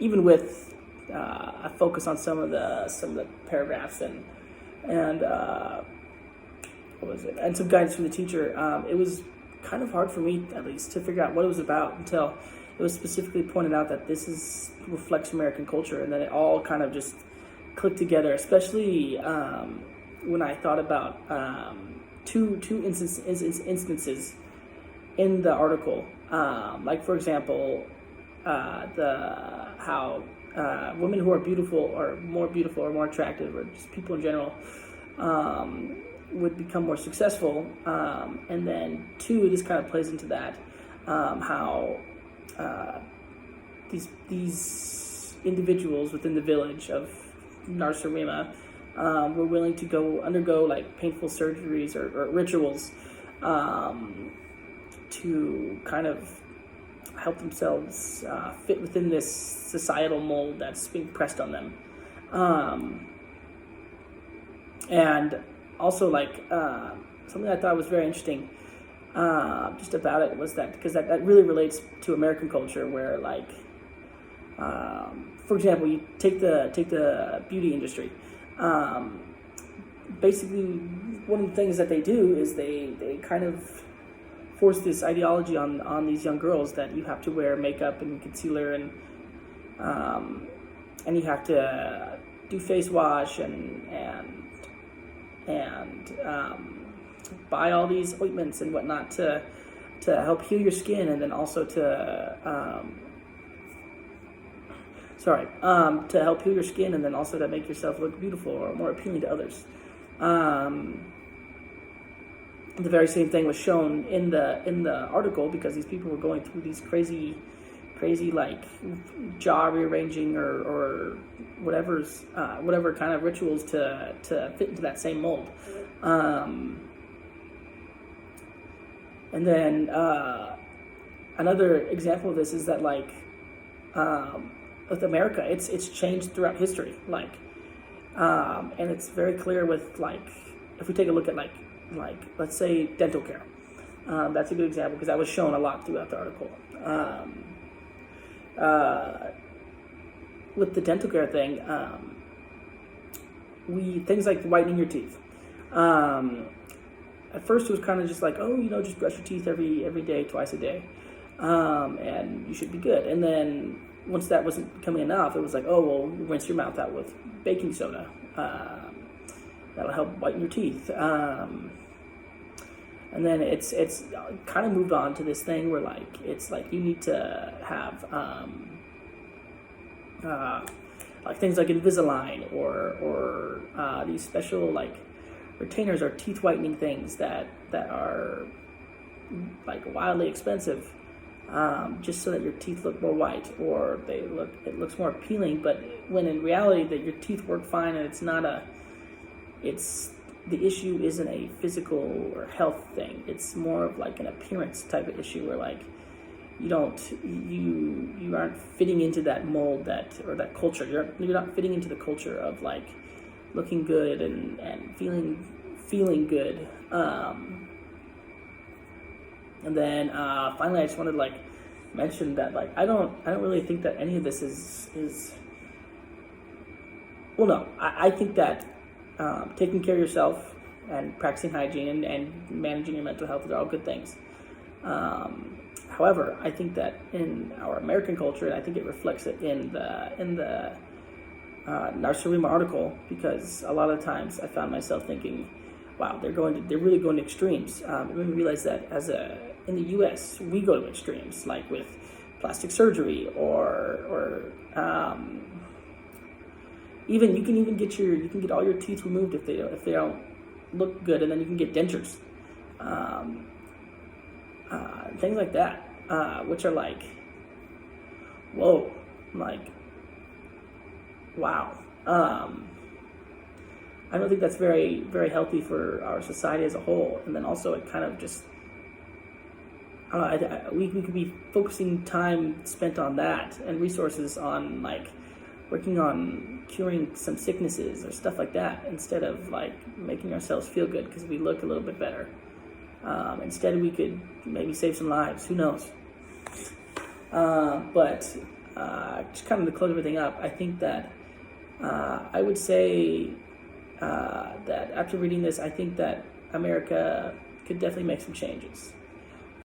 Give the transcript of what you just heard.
even with a focus on some of the paragraphs and what was it, and some guidance from the teacher, it was kind of hard for me, at least, to figure out what it was about until it was specifically pointed out that reflects American culture, and then it all kind of just clicked together, especially when I thought about two instances in the article, like, for example, how women who are beautiful or more attractive, or just people in general, would become more successful, and then two, this kind of plays into that, how these individuals within the village of Narsarima were willing to undergo like painful surgeries or rituals to kind of help themselves fit within this societal mold that's being pressed on them, and also, like, something I thought was very interesting just about it was that, because that really relates to American culture, where, like, for example, you take the beauty industry. Basically, one of the things that they do is they kind of force this ideology on these young girls that you have to wear makeup and concealer, and you have to do face wash and buy all these ointments and whatnot to help heal your skin, and then also to help heal your skin, and then also to make yourself look beautiful or more appealing to others. The very same thing was shown in the article, because these people were going through these crazy like jaw rearranging or whatever kind of rituals to fit into that same mold. And then another example of this is that, like, with America, it's changed throughout history, like, and it's very clear with, like, if we take a look at like let's say dental care, that's a good example, because that was shown a lot throughout the article. With the dental care thing, things like whitening your teeth. At first, it was kind of just like, just brush your teeth every day, twice a day, and you should be good. And then once that wasn't becoming enough, it was like, rinse your mouth out with baking soda. That'll help whiten your teeth. And then it's kind of moved on to this thing where, like, it's like you need to have like things like Invisalign or these special, like, retainers or teeth whitening things that are, like, wildly expensive, just so that your teeth look more white, or it looks more appealing. But when in reality that your teeth work fine, and the issue isn't a physical or health thing. It's more of like an appearance type of issue, where, like, you aren't fitting into that mold or that culture. You're not fitting into the culture of, like, looking good and feeling good. And then finally, I just wanted to, like, mention that, like, I don't really think that any of this is well, no, I think that taking care of yourself and practicing hygiene and managing your mental health are all good things. However, I think that in our American culture, and I think it reflects it in the Narsarima article, because a lot of times I found myself thinking, wow, they're really going to extremes. It made me realize that in the U.S. we go to extremes, like with plastic surgery, or even you can get all your teeth removed if they don't look good, and then you can get dentures, things like that, which are like, whoa, like, wow. I don't think that's very, very healthy for our society as a whole. And then also, it kind of just, I don't know, we could be focusing time spent on that and resources on, like, working on curing some sicknesses or stuff like that, instead of, like, making ourselves feel good because we look a little bit better. Instead, we could maybe save some lives. Who knows? But just kind of to close everything up, I think that I would say that after reading this, I think that America could definitely make some changes.